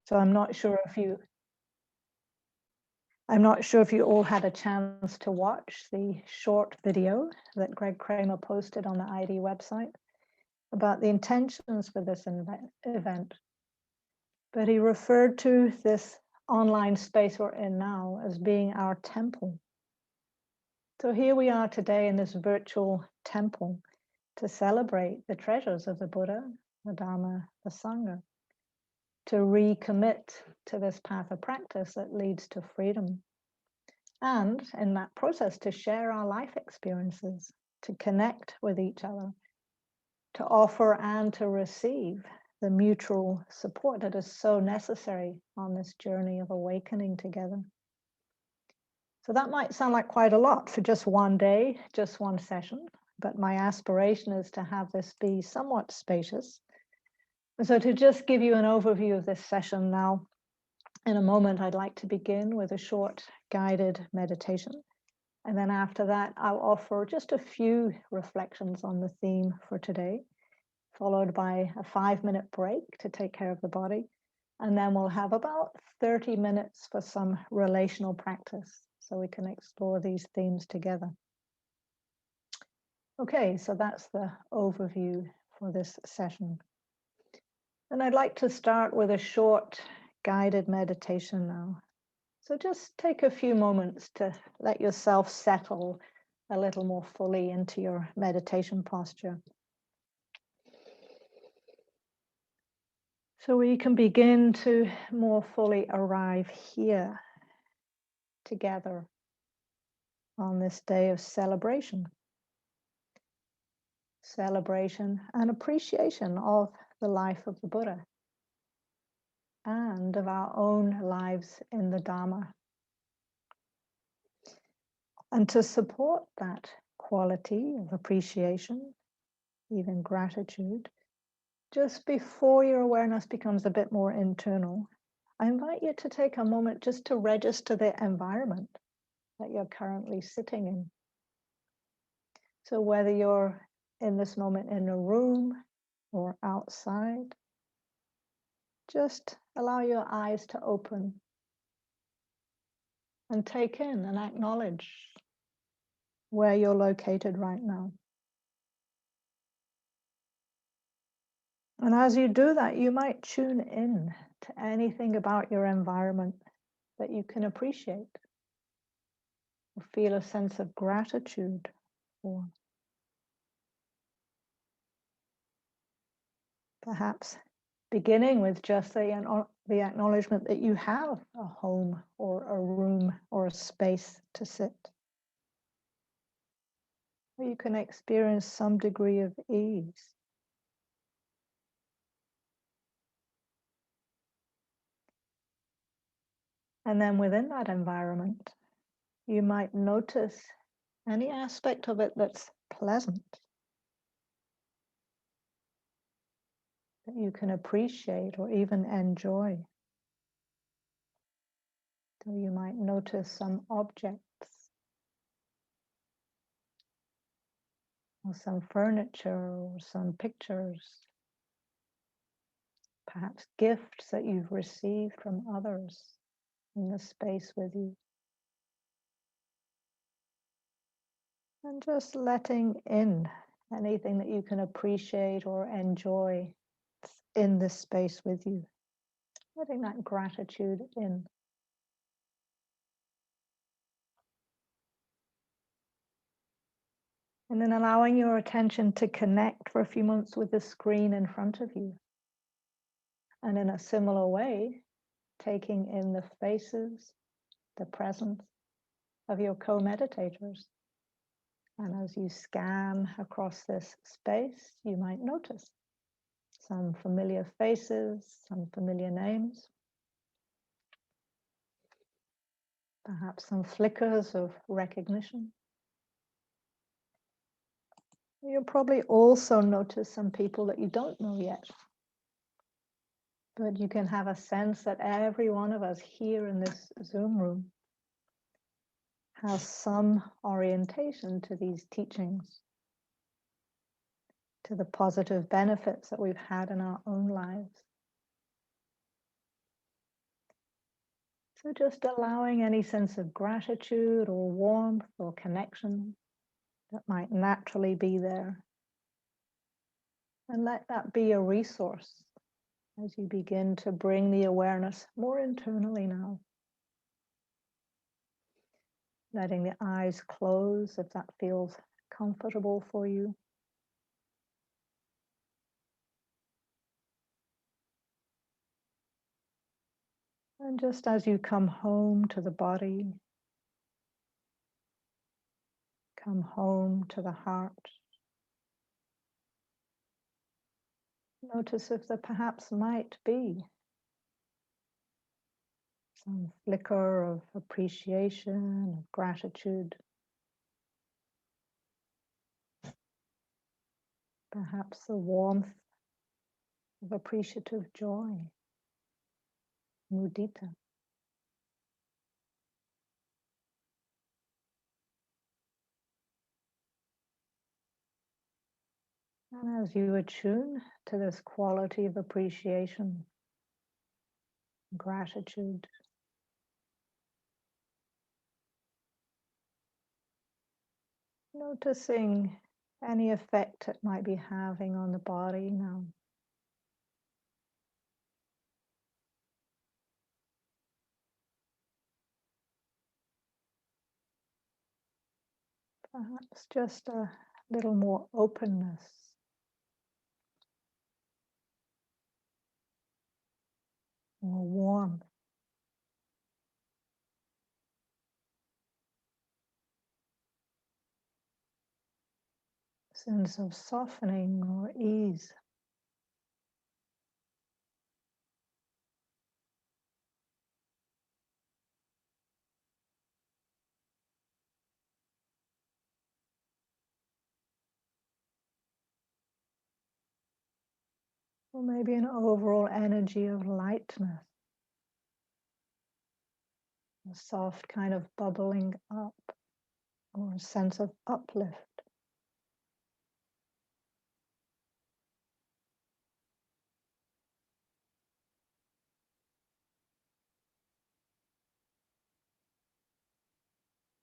So I'm not sure if you all had a chance to watch the short video that Greg Kramer posted on the ID website about the intentions for this event. But he referred to this online space we're in now as being our temple. So here we are today in this virtual temple to celebrate the treasures of the Buddha, the Dharma, the Sangha, to recommit to this path of practice that leads to freedom. And in that process, to share our life experiences, to connect with each other, to offer and to receive the mutual support that is so necessary on this journey of awakening together. So that might sound like quite a lot for just one day, just one session, but my aspiration is to have this be somewhat spacious. And so to just give you an overview of this session now, in a moment, I'd like to begin with a short guided meditation. And then after that, I'll offer just a few reflections on the theme for today, followed by a 5-minute break to take care of the body. And then we'll have about 30 minutes for some relational practice so we can explore these themes together. Okay, so that's the overview for this session. And I'd like to start with a short guided meditation now. So just take a few moments to let yourself settle a little more fully into your meditation posture. So we can begin to more fully arrive here together on this day of celebration. Celebration and appreciation of the life of the Buddha and of our own lives in the Dharma. And to support that quality of appreciation, even gratitude, just before your awareness becomes a bit more internal, I invite you to take a moment just to register the environment that you're currently sitting in. So whether you're in this moment in a room or outside, just allow your eyes to open and take in and acknowledge where you're located right now. And as you do that, you might tune in to anything about your environment that you can appreciate or feel a sense of gratitude for. Perhaps beginning with just the acknowledgement that you have a home or a room or a space to sit, where you can experience some degree of ease. And then within that environment, you might notice any aspect of it that's pleasant, that you can appreciate or even enjoy. So you might notice some objects or some furniture or some pictures, perhaps gifts that you've received from others in the space with you. And just letting in anything that you can appreciate or enjoy in this space with you. Letting that gratitude in. And then allowing your attention to connect for a few moments with the screen in front of you. And in a similar way, taking in the faces, the presence of your co-meditators. And as you scan across this space, you might notice some familiar faces, some familiar names, perhaps some flickers of recognition. You'll probably also notice some people that you don't know yet. But you can have a sense that every one of us here in this Zoom room has some orientation to these teachings, to the positive benefits that we've had in our own lives. So just allowing any sense of gratitude or warmth or connection that might naturally be there. And let that be a resource as you begin to bring the awareness more internally now. Letting the eyes close if that feels comfortable for you. And just as you come home to the body, come home to the heart, notice if there perhaps might be some flicker of appreciation, of gratitude, perhaps the warmth of appreciative joy, mudita. And as you attune to this quality of appreciation, gratitude, noticing any effect it might be having on the body now. Perhaps just a little more openness, more warmth, sense of softening or ease. Or maybe an overall energy of lightness, a soft kind of bubbling up, or a sense of uplift.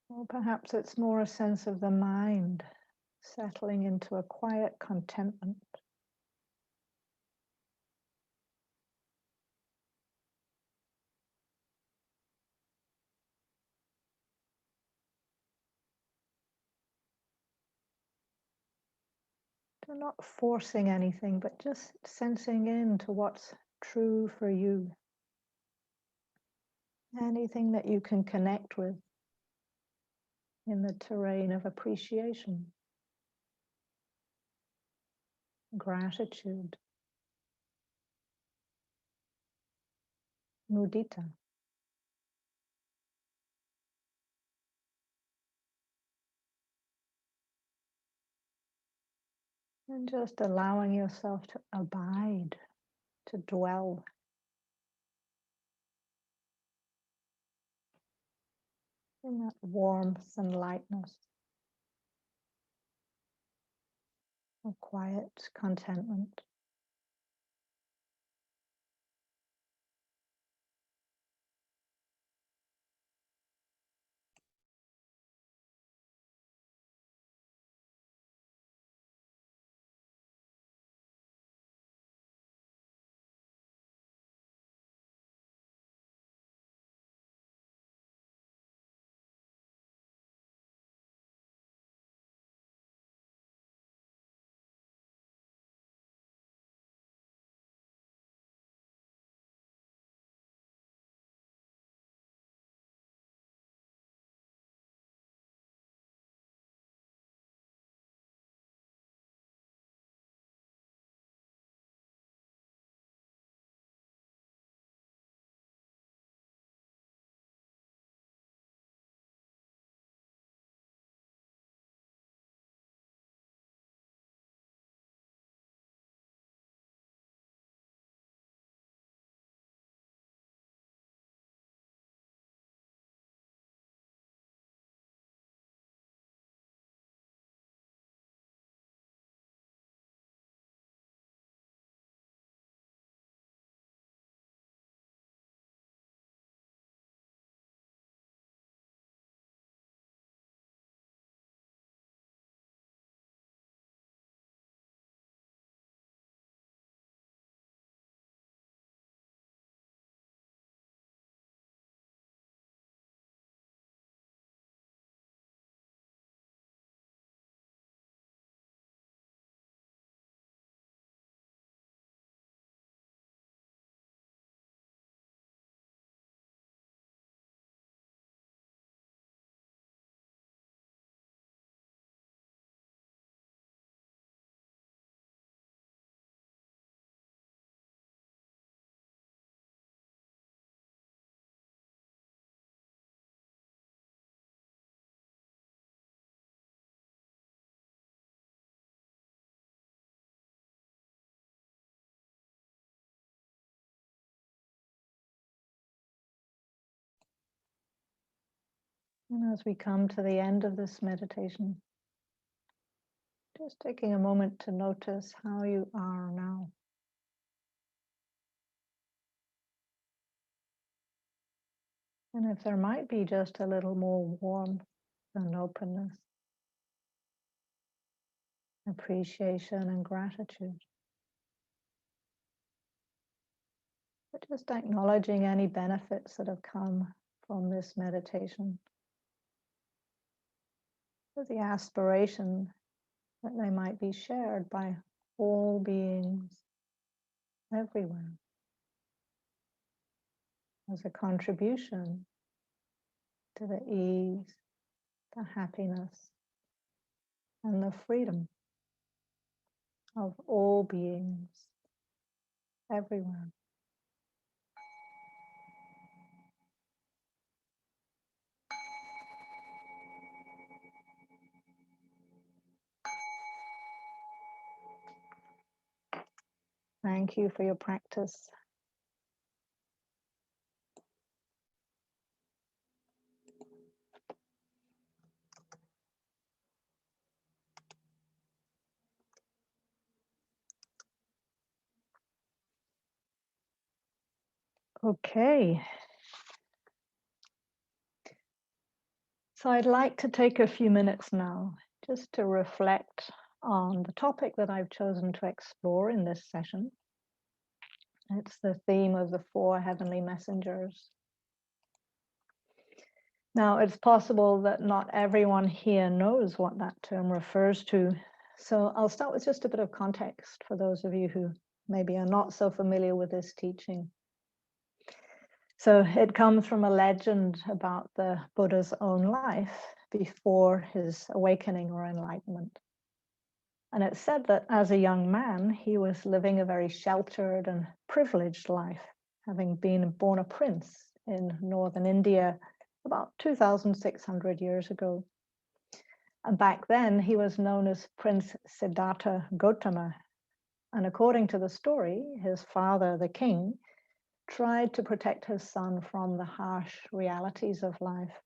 Or perhaps it's more a sense of the mind settling into a quiet contentment. So not forcing anything, but just sensing into what's true for you. Anything that you can connect with in the terrain of appreciation, gratitude, mudita. And just allowing yourself to abide, to dwell in that warmth and lightness of quiet contentment. And as we come to the end of this meditation, just taking a moment to notice how you are now. And if there might be just a little more warmth and openness, appreciation and gratitude. But just acknowledging any benefits that have come from this meditation, with the aspiration that they might be shared by all beings everywhere as a contribution to the ease, the happiness, and the freedom of all beings everywhere. Thank you for your practice. Okay. So I'd like to take a few minutes now just to reflect on the topic that I've chosen to explore in this session. It's the theme of the 4 heavenly messengers. Now, it's possible that not everyone here knows what that term refers to. So I'll start with just a bit of context for those of you who maybe are not so familiar with this teaching. So it comes from a legend about the Buddha's own life before his awakening or enlightenment. And it's said that as a young man, he was living a very sheltered and privileged life, having been born a prince in northern India about 2,600 years ago. And back then, he was known as Prince Siddhartha Gautama. And according to the story, his father, the king, tried to protect his son from the harsh realities of life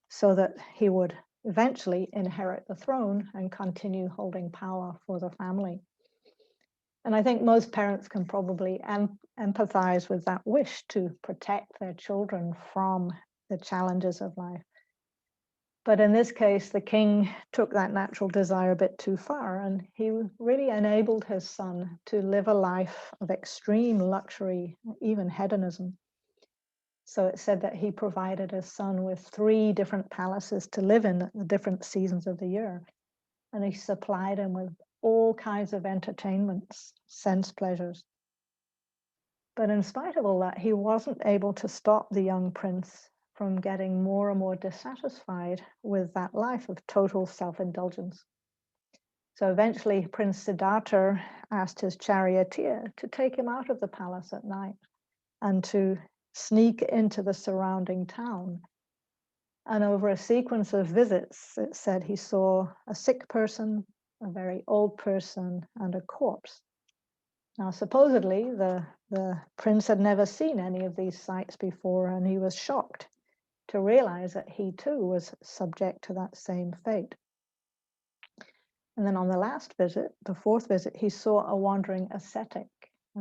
so that he would eventually inherit the throne and continue holding power for the family. And I think most parents can probably empathize with that wish to protect their children from the challenges of life. But in this case, the king took that natural desire a bit too far, and he really enabled his son to live a life of extreme luxury, even hedonism. So it said that he provided his son with 3 different palaces to live in at the different seasons of the year. And he supplied him with all kinds of entertainments, sense pleasures. But in spite of all that, he wasn't able to stop the young prince from getting more and more dissatisfied with that life of total self-indulgence. So eventually, Prince Siddhartha asked his charioteer to take him out of the palace at night and to sneak into the surrounding town. And over a sequence of visits, it said he saw a sick person, a very old person, and a corpse. Now, supposedly, the prince had never seen any of these sights before, and he was shocked to realize that he too was subject to that same fate. And then on the last visit, the 4th visit, he saw a wandering ascetic,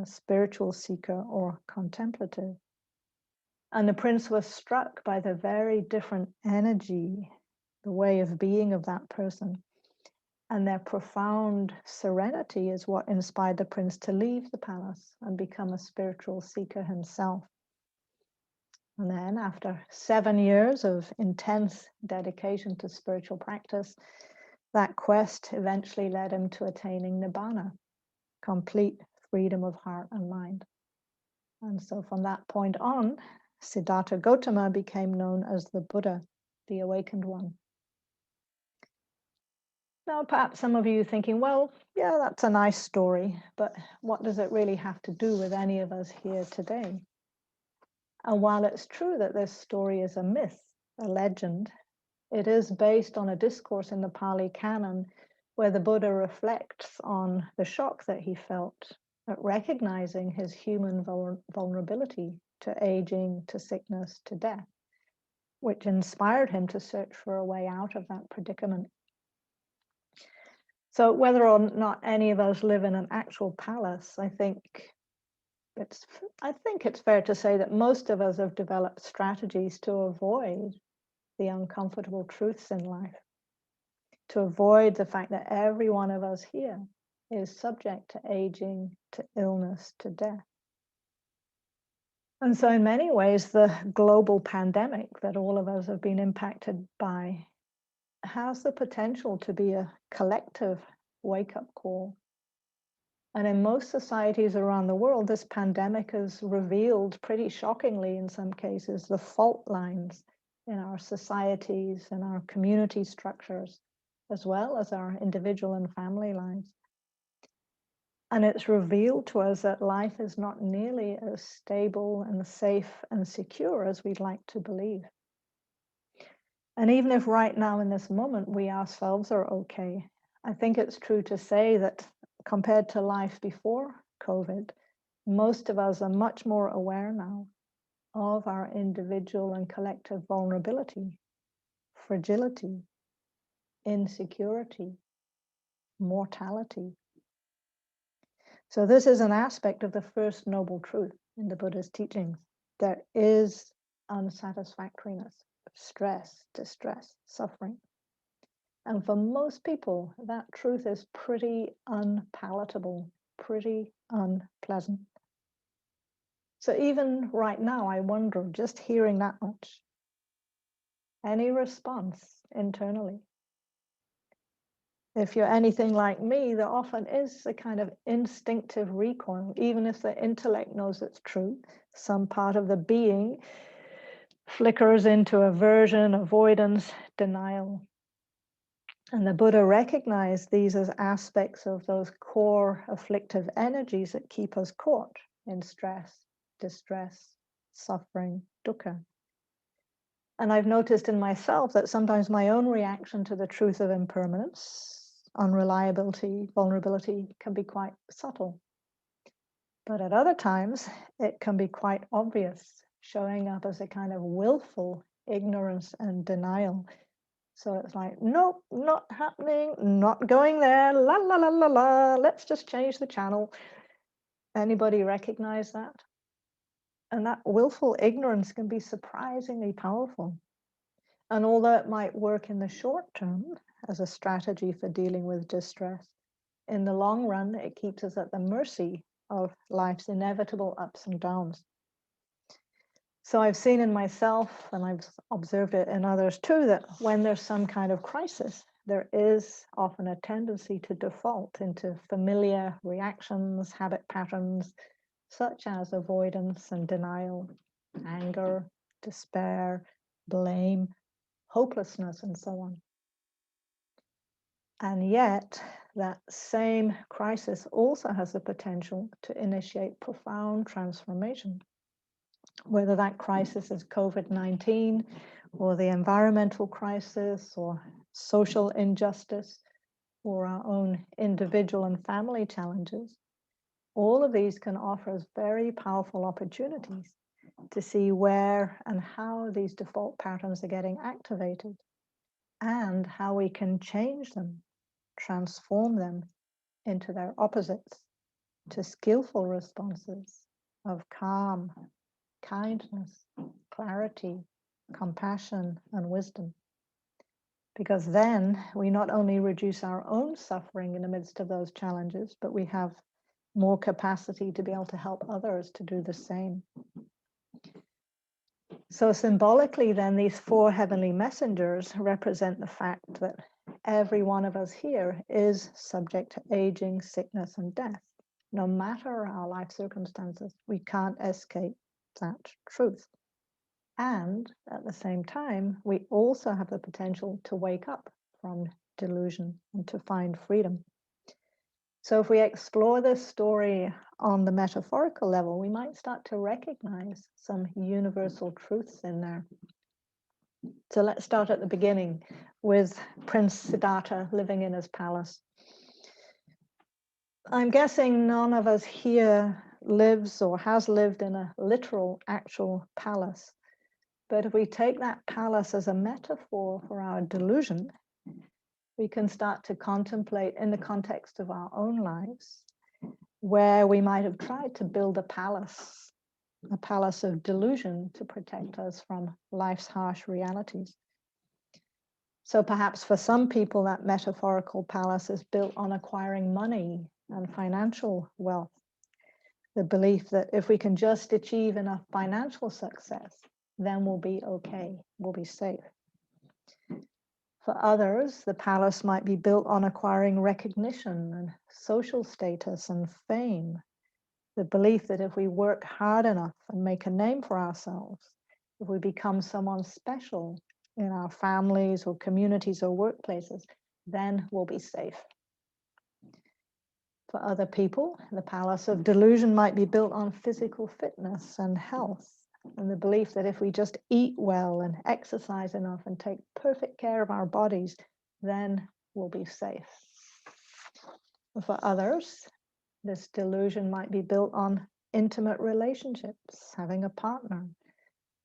a spiritual seeker or contemplative. And the prince was struck by the very different energy, the way of being of that person. And their profound serenity is what inspired the prince to leave the palace and become a spiritual seeker himself. And then after 7 years of intense dedication to spiritual practice, that quest eventually led him to attaining Nibbana, complete freedom of heart and mind. And so from that point on, Siddhartha Gautama became known as the Buddha, the awakened one. Now, perhaps some of you thinking, well, yeah, that's a nice story, but what does it really have to do with any of us here today? And while it's true that this story is a myth, a legend, it is based on a discourse in the Pali Canon where the Buddha reflects on the shock that he felt at recognizing his human vulnerability to aging, to sickness, to death. which inspired him to search for a way out of that predicament. So whether or not any of us live in an actual palace, I think it's fair to say that most of us have developed strategies to avoid the uncomfortable truths in life, to avoid the fact that every one of us here is subject to aging, to illness, to death. And so in many ways, the global pandemic that all of us have been impacted by has the potential to be a collective wake-up call. And in most societies around the world, this pandemic has revealed pretty shockingly, in some cases, the fault lines in our societies and our community structures, as well as our individual and family lives. And it's revealed to us that life is not nearly as stable and safe and secure as we'd like to believe. And even if right now in this moment we ourselves are okay, I think it's true to say that compared to life before COVID, most of us are much more aware now of our individual and collective vulnerability, fragility, insecurity, mortality. So this is an aspect of the first noble truth in the Buddha's teachings. There is unsatisfactoriness, stress, distress, suffering. And for most people, that truth is pretty unpalatable, pretty unpleasant. So even right now, I wonder, just hearing that much, any response internally? If you're anything like me, there often is a kind of instinctive recoil, even if the intellect knows it's true. Some part of the being flickers into aversion, avoidance, denial. And the Buddha recognized these as aspects of those core afflictive energies that keep us caught in stress, distress, suffering, dukkha. And I've noticed in myself that sometimes my own reaction to the truth of impermanence, unreliability, vulnerability can be quite subtle. But at other times, it can be quite obvious, showing up as a kind of willful ignorance and denial. So it's like, nope, not happening, not going there, la, la, la, la, la, let's just change the channel. Anybody recognize that? And that willful ignorance can be surprisingly powerful. And although it might work in the short term as a strategy for dealing with distress, in the long run, it keeps us at the mercy of life's inevitable ups and downs. So I've seen in myself, and I've observed it in others too, that when there's some kind of crisis, there is often a tendency to default into familiar reactions, habit patterns, such as avoidance and denial, anger, despair, blame, hopelessness, and so on. And yet, that same crisis also has the potential to initiate profound transformation. Whether that crisis is COVID-19 or the environmental crisis or social injustice or our own individual and family challenges, all of these can offer us very powerful opportunities to see where and how these default patterns are getting activated and how we can change them, transform them into their opposites, to skillful responses of calm, kindness, clarity, compassion, and wisdom. Because then we not only reduce our own suffering in the midst of those challenges, but we have more capacity to be able to help others to do the same. So symbolically, then, these four heavenly messengers represent the fact that every one of us here is subject to aging, sickness, and death. No matter our life circumstances, we can't escape that truth. And at the same time, we also have the potential to wake up from delusion and to find freedom. So if we explore this story on the metaphorical level, we might start to recognize some universal truths in there. So let's start at the beginning with Prince Siddhartha living in his palace. I'm guessing none of us here lives or has lived in a literal, actual palace. But if we take that palace as a metaphor for our delusion, we can start to contemplate in the context of our own lives, where we might have tried to build a palace of delusion to protect us from life's harsh realities. So perhaps for some people, that metaphorical palace is built on acquiring money and financial wealth. The belief that if we can just achieve enough financial success, then we'll be okay, we'll be safe. For others, the palace might be built on acquiring recognition and social status and fame. The belief that if we work hard enough and make a name for ourselves, if we become someone special in our families or communities or workplaces, then we'll be safe. For other people, the palace of delusion might be built on physical fitness and health, and the belief that if we just eat well and exercise enough and take perfect care of our bodies, then we'll be safe. For others, this delusion might be built on intimate relationships, having a partner,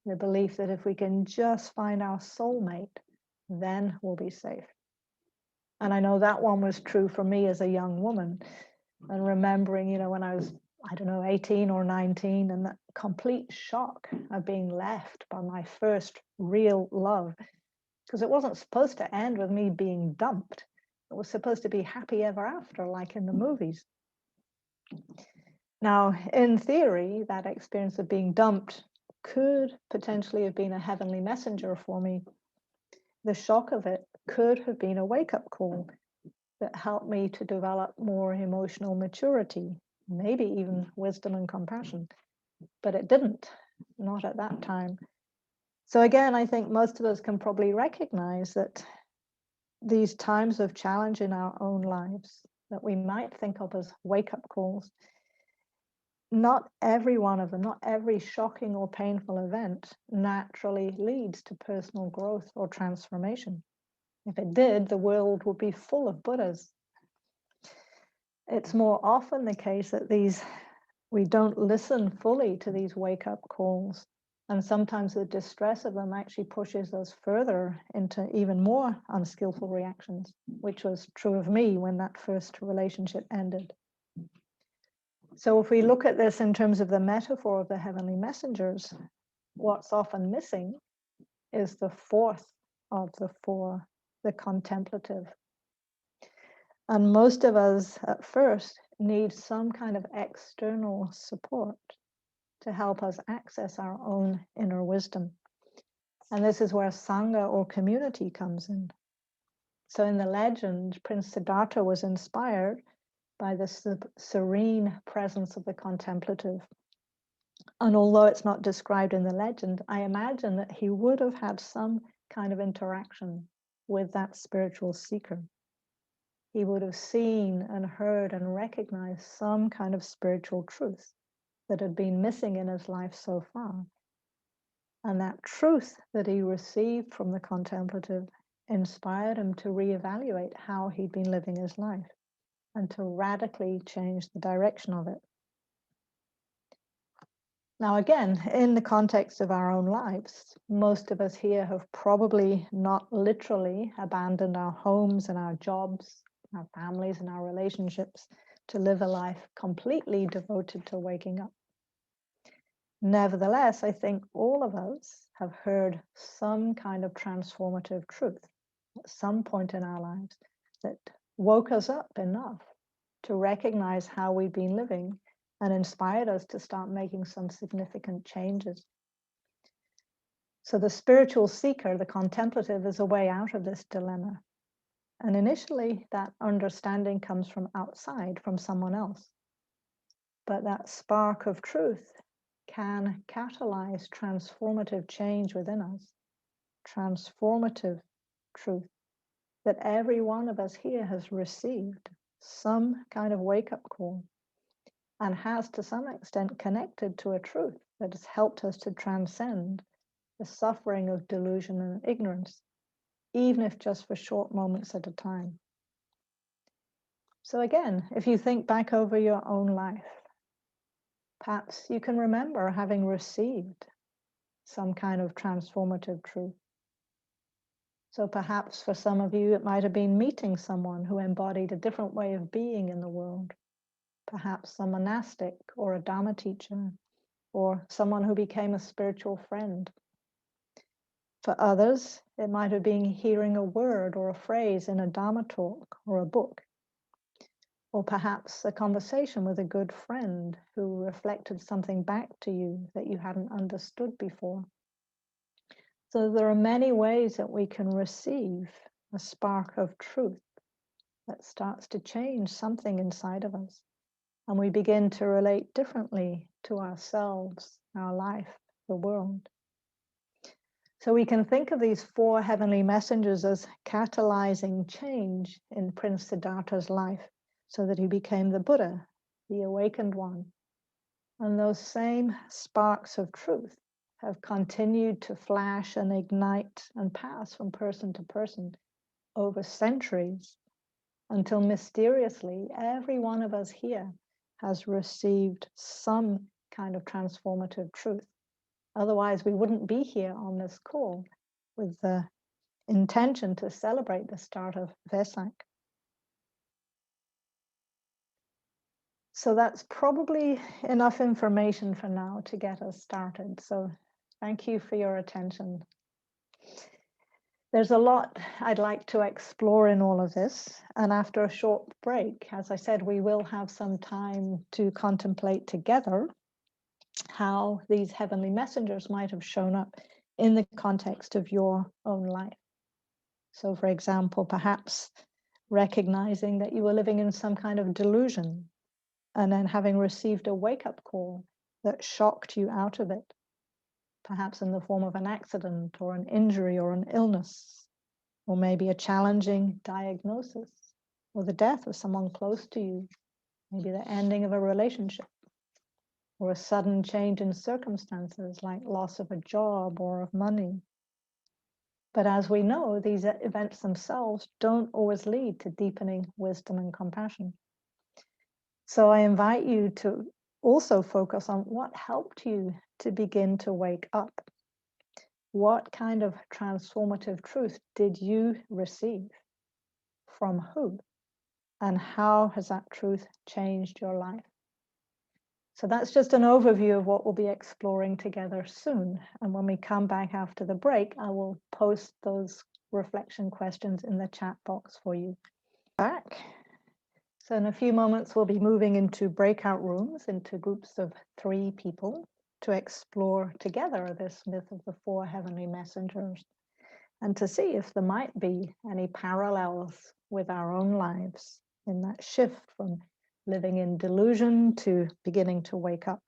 the belief that if we can just find our soulmate, then we'll be safe. And I know that one was true for me as a young woman. And remembering, when I was, 18 or 19, and that complete shock of being left by my first real love, because it wasn't supposed to end with me being dumped. It was supposed to be happy ever after, like in the movies. Now, in theory, that experience of being dumped could potentially have been a heavenly messenger for me. The shock of it could have been a wake-up call that helped me to develop more emotional maturity, maybe even wisdom and compassion. But it didn't, not at that time. So again, I think most of us can probably recognize that these times of challenge in our own lives that we might think of as wake-up calls, not every one of them, not every shocking or painful event naturally leads to personal growth or transformation. If it did, the world would be full of Buddhas. It's more often the case that we don't listen fully to these wake-up calls. And sometimes the distress of them actually pushes us further into even more unskillful reactions, which was true of me when that first relationship ended. So if we look at this in terms of the metaphor of the heavenly messengers, what's often missing is the fourth of the four, the contemplative. And most of us at first need some kind of external support to help us access our own inner wisdom. And this is where Sangha or community comes in. So in the legend, Prince Siddhartha was inspired by the serene presence of the contemplative. And although it's not described in the legend, I imagine that he would have had some kind of interaction with that spiritual seeker. He would have seen and heard and recognized some kind of spiritual truth that had been missing in his life so far. And that truth that he received from the contemplative inspired him to reevaluate how he'd been living his life and to radically change the direction of it. Now, again, in the context of our own lives, most of us here have probably not literally abandoned our homes and our jobs, our families and our relationships to live a life completely devoted to waking up. Nevertheless, I think all of us have heard some kind of transformative truth at some point in our lives that woke us up enough to recognize how we've been living and inspired us to start making some significant changes. So the spiritual seeker, the contemplative, is a way out of this dilemma. And initially, that understanding comes from outside, from someone else. But that spark of truth can catalyze transformative change within us, transformative truth that every one of us here has received some kind of wake-up call and has to some extent connected to a truth that has helped us to transcend the suffering of delusion and ignorance, even if just for short moments at a time. So again, if you think back over your own life, perhaps you can remember having received some kind of transformative truth. So perhaps for some of you, it might have been meeting someone who embodied a different way of being in the world. Perhaps a monastic or a Dharma teacher, or someone who became a spiritual friend. For others, it might have been hearing a word or a phrase in a Dharma talk or a book. Or perhaps a conversation with a good friend who reflected something back to you that you hadn't understood before. So there are many ways that we can receive a spark of truth that starts to change something inside of us. And we begin to relate differently to ourselves, our life, the world. So we can think of these 4 heavenly messengers as catalyzing change in Prince Siddhartha's life, so that he became the Buddha, the awakened one. And those same sparks of truth have continued to flash and ignite and pass from person to person over centuries, until mysteriously every one of us here has received some kind of transformative truth. Otherwise, we wouldn't be here on this call with the intention to celebrate the start of Vesak. So that's probably enough information for now to get us started. So thank you for your attention. There's a lot I'd like to explore in all of this. And after a short break, as I said, we will have some time to contemplate together how these heavenly messengers might have shown up in the context of your own life. So, for example, perhaps recognizing that you were living in some kind of delusion, and then having received a wake-up call that shocked you out of it, perhaps in the form of an accident or an injury or an illness, or maybe a challenging diagnosis, or the death of someone close to you, maybe the ending of a relationship, or a sudden change in circumstances like loss of a job or of money. But as we know, these events themselves don't always lead to deepening wisdom and compassion. So I invite you to also focus on what helped you to begin to wake up. What kind of transformative truth did you receive? From who? And how has that truth changed your life? So that's just an overview of what we'll be exploring together soon. And when we come back after the break, I will post those reflection questions in the chat box for you. Back. So in a few moments, we'll be moving into breakout rooms, into groups of 3 people, to explore together this myth of the 4 heavenly messengers, and to see if there might be any parallels with our own lives in that shift from living in delusion to beginning to wake up.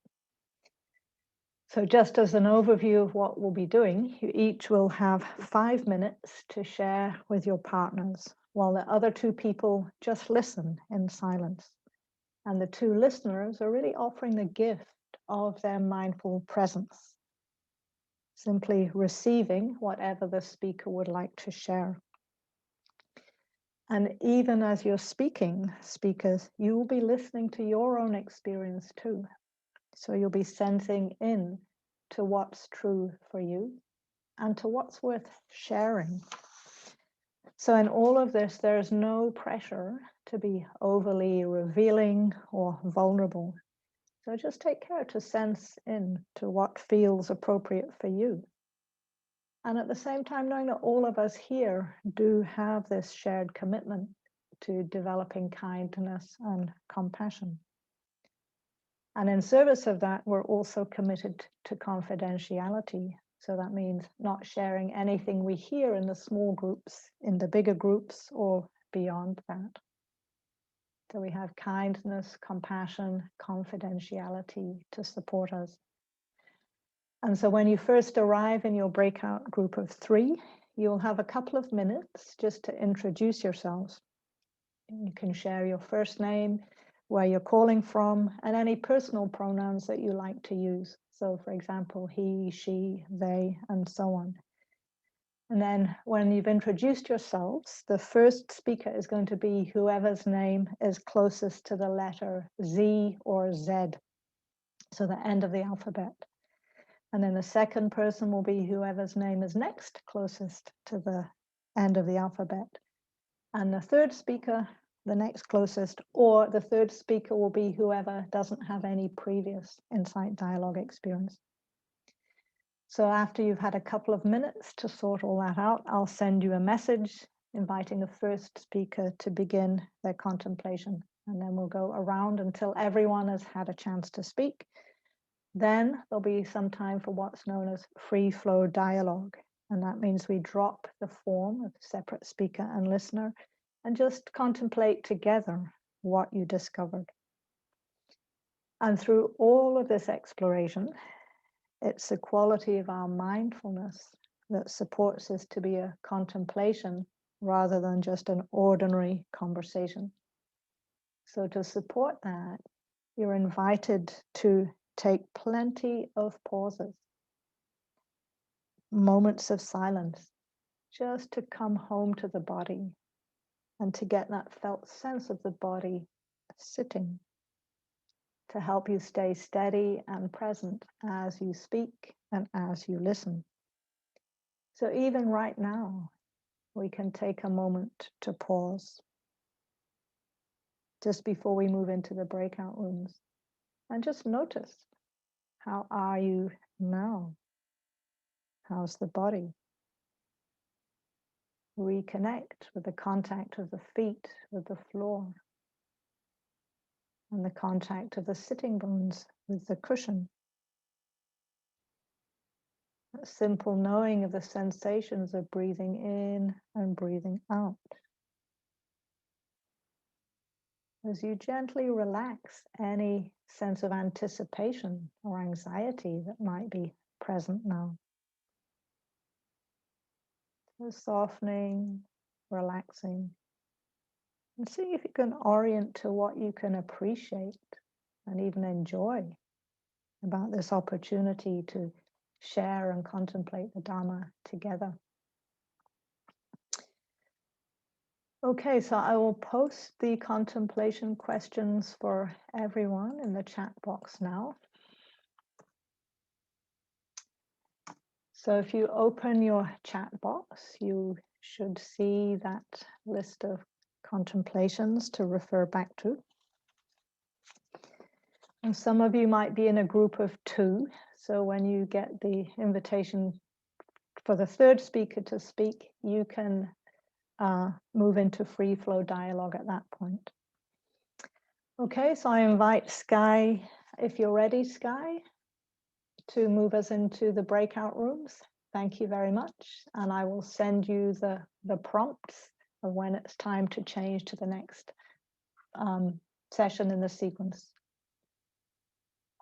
So just as an overview of what we'll be doing, you each will have 5 minutes to share with your partners, while the other 2 people just listen in silence. And the 2 listeners are really offering the gift of their mindful presence, simply receiving whatever the speaker would like to share. And even as you're speaking, speakers, you will be listening to your own experience too. So you'll be sensing in to what's true for you and to what's worth sharing. So in all of this, there's no pressure to be overly revealing or vulnerable. So just take care to sense in to what feels appropriate for you. And at the same time, knowing that all of us here do have this shared commitment to developing kindness and compassion. And in service of that, we're also committed to confidentiality. So that means not sharing anything we hear in the small groups, in the bigger groups, or beyond that. So we have kindness, compassion, confidentiality to support us. And so when you first arrive in your breakout group of 3, you'll have a couple of minutes just to introduce yourselves. You can share your first name, where you're calling from, and any personal pronouns that you like to use. So for example, he, she, they, and so on. And then when you've introduced yourselves, the first speaker is going to be whoever's name is closest to the letter Z or Z, so the end of the alphabet. And then the second person will be whoever's name is next, closest to the end of the alphabet. And the third speaker, the next closest, or the third speaker will be whoever doesn't have any previous insight dialogue experience. So after you've had a couple of minutes to sort all that out, I'll send you a message inviting the first speaker to begin their contemplation. And then we'll go around until everyone has had a chance to speak. Then there'll be some time for what's known as free flow dialogue. And that means we drop the form of separate speaker and listener and just contemplate together what you discovered. And through all of this exploration, it's the quality of our mindfulness that supports us to be a contemplation rather than just an ordinary conversation. So to support that, you're invited to take plenty of pauses, moments of silence, just to come home to the body and to get that felt sense of the body sitting, to help you stay steady and present as you speak and as you listen. So even right now, we can take a moment to pause just before we move into the breakout rooms and just notice, how are you now? How's the body? Reconnect with the contact of the feet with the floor and the contact of the sitting bones with the cushion. A simple knowing of the sensations of breathing in and breathing out. As you gently relax any sense of anticipation or anxiety that might be present now. So softening, relaxing, and see if you can orient to what you can appreciate and even enjoy about this opportunity to share and contemplate the Dharma together. Okay, so I will post the contemplation questions for everyone in the chat box now. So if you open your chat box, you should see that list of contemplations to refer back to. And some of you might be in a group of 2. So when you get the invitation for the third speaker to speak, you can move into free flow dialogue at that point. Okay, so I invite Sky, if you're ready, Sky, to move us into the breakout rooms. Thank you very much. And I will send you the prompts of when it's time to change to the next session in the sequence.